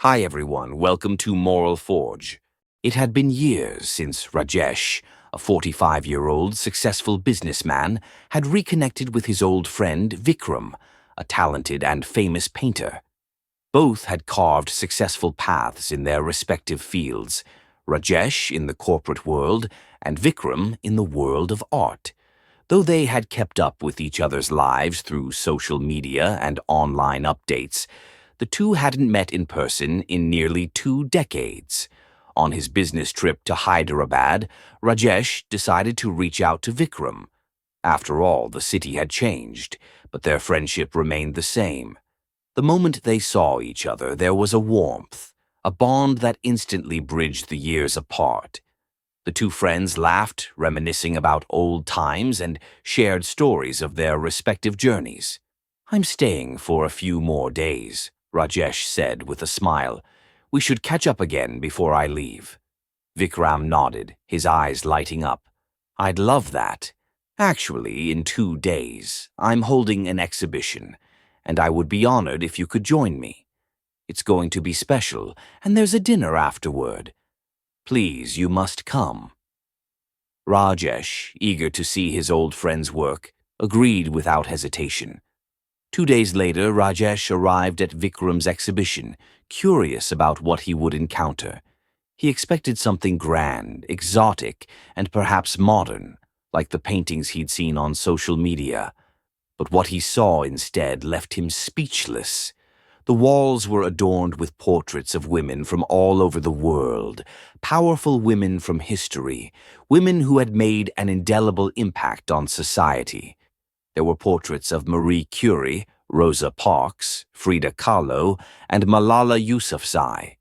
Hi everyone, welcome to Moral Forge. It had been years since Rajesh, a 45-year-old successful businessman, had reconnected with his old friend Vikram, a talented and famous painter. Both had carved successful paths in their respective fields, Rajesh in the corporate world and Vikram in the world of art. Though they had kept up with each other's lives through social media and online updates, the two hadn't met in person in nearly 2 decades. On his business trip to Hyderabad, Rajesh decided to reach out to Vikram. After all, the city had changed, but their friendship remained the same. The moment they saw each other, there was a warmth, a bond that instantly bridged the years apart. The two friends laughed, reminiscing about old times, and shared stories of their respective journeys. "I'm staying for a few more days," Rajesh said with a smile. "We should catch up again before I leave." Vikram nodded, his eyes lighting up. "I'd love that. Actually, in 2 days, I'm holding an exhibition, and I would be honored if you could join me. It's going to be special, and there's a dinner afterward. Please, you must come." Rajesh, eager to see his old friend's work, agreed without hesitation. 2 days later, Rajesh arrived at Vikram's exhibition, curious about what he would encounter. He expected something grand, exotic, and perhaps modern, like the paintings he'd seen on social media. But what he saw instead left him speechless. The walls were adorned with portraits of women from all over the world, powerful women from history, women who had made an indelible impact on society. There were portraits of Marie Curie, Rosa Parks, Frida Kahlo, and Malala Yousafzai.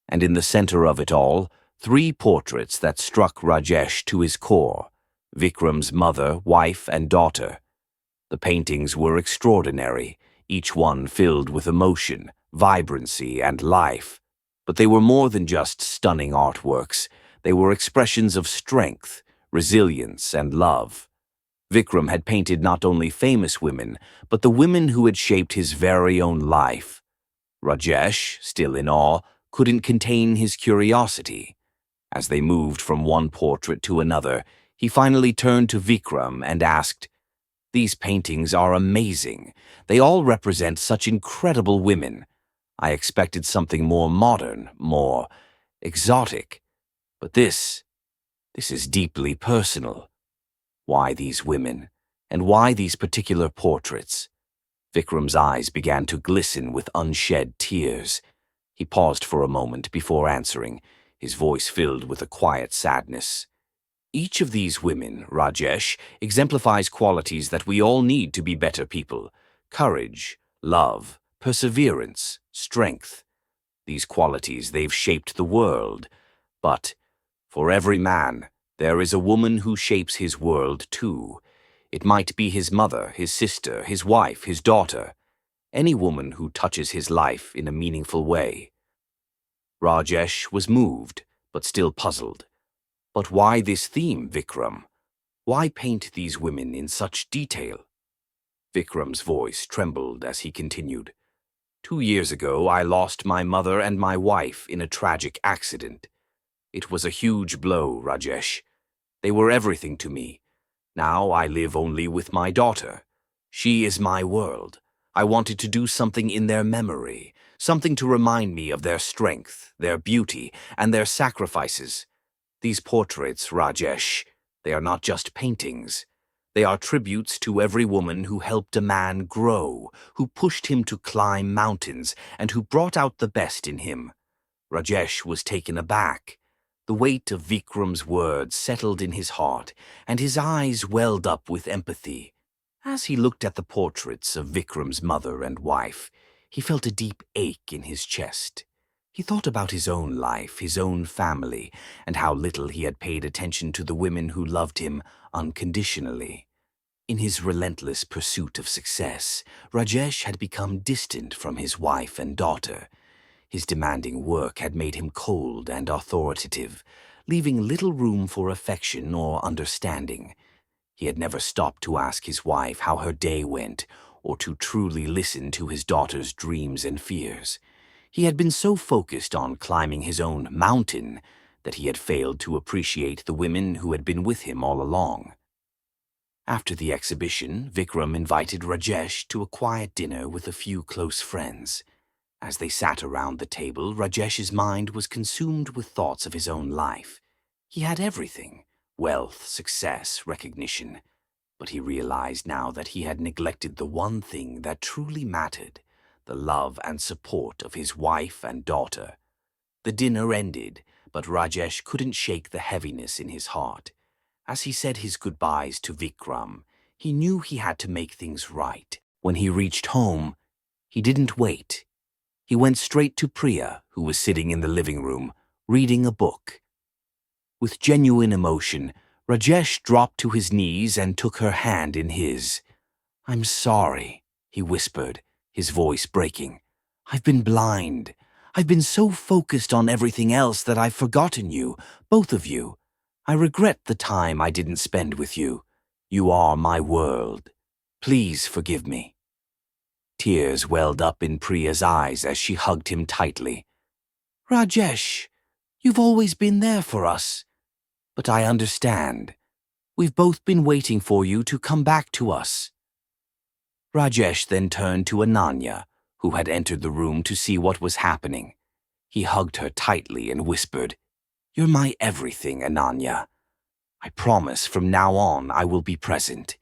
And in the center of it all, 3 portraits that struck Rajesh to his core: Vikram's mother, wife, and daughter. The paintings were extraordinary, each one filled with emotion, vibrancy, and life. But they were more than just stunning artworks. They were expressions of strength, resilience, and love. Vikram had painted not only famous women, but the women who had shaped his very own life. Rajesh, still in awe, couldn't contain his curiosity. As they moved from one portrait to another, he finally turned to Vikram and asked, "These paintings are amazing. They all represent such incredible women. I expected something more modern, more exotic. But this is deeply personal. Why these women? And why these particular portraits?" Vikram's eyes began to glisten with unshed tears. He paused for a moment before answering, his voice filled with a quiet sadness. "Each of these women, Rajesh, exemplifies qualities that we all need to be better people: courage, love, perseverance, strength. These qualities, they've shaped the world. But for every man, there is a woman who shapes his world too. It might be his mother, his sister, his wife, his daughter. Any woman who touches his life in a meaningful way." Rajesh was moved, but still puzzled. "But why this theme, Vikram? Why paint these women in such detail?" Vikram's voice trembled as he continued. "2 years ago, I lost my mother and my wife in a tragic accident. It was a huge blow, Rajesh. They were everything to me. Now I live only with my daughter. She is my world. I wanted to do something in their memory, something to remind me of their strength, their beauty, and their sacrifices. These portraits, Rajesh, they are not just paintings. They are tributes to every woman who helped a man grow, who pushed him to climb mountains, and who brought out the best in him." Rajesh was taken aback. The weight of Vikram's words settled in his heart, and his eyes welled up with empathy. As he looked at the portraits of Vikram's mother and wife, he felt a deep ache in his chest. He thought about his own life, his own family, and how little he had paid attention to the women who loved him unconditionally. In his relentless pursuit of success, Rajesh had become distant from his wife and daughter. His demanding work had made him cold and authoritative, leaving little room for affection or understanding. He had never stopped to ask his wife how her day went, or to truly listen to his daughter's dreams and fears. He had been so focused on climbing his own mountain that he had failed to appreciate the women who had been with him all along. After the exhibition, Vikram invited Rajesh to a quiet dinner with a few close friends. As they sat around the table, Rajesh's mind was consumed with thoughts of his own life. He had everything: wealth, success, recognition. But he realized now that he had neglected the one thing that truly mattered: the love and support of his wife and daughter. The dinner ended, but Rajesh couldn't shake the heaviness in his heart. As he said his goodbyes to Vikram, he knew he had to make things right. When he reached home, he didn't wait. He went straight to Priya, who was sitting in the living room, reading a book. With genuine emotion, Rajesh dropped to his knees and took her hand in his. "I'm sorry," he whispered, his voice breaking. "I've been blind. I've been so focused on everything else that I've forgotten you, both of you. I regret the time I didn't spend with you. You are my world. Please forgive me." Tears welled up in Priya's eyes as she hugged him tightly. "Rajesh, you've always been there for us. But I understand. We've both been waiting for you to come back to us." Rajesh then turned to Ananya, who had entered the room to see what was happening. He hugged her tightly and whispered, "You're my everything, Ananya. I promise from now on I will be present.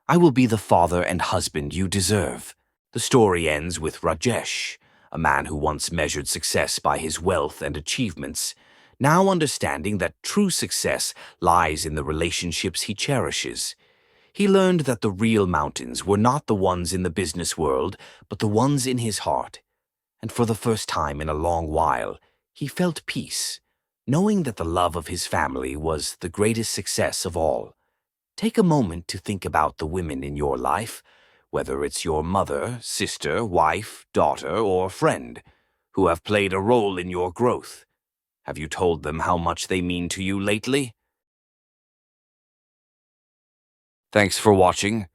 I will be the father and husband you deserve." The story ends with Rajesh, a man who once measured success by his wealth and achievements, now understanding that true success lies in the relationships he cherishes. He learned that the real mountains were not the ones in the business world, but the ones in his heart. And for the first time in a long while, he felt peace, knowing that the love of his family was the greatest success of all. Take a moment to think about the women in your life, whether it's your mother, sister, wife, daughter, or friend, who have played a role in your growth. Have you told them how much they mean to you lately? Thanks for watching.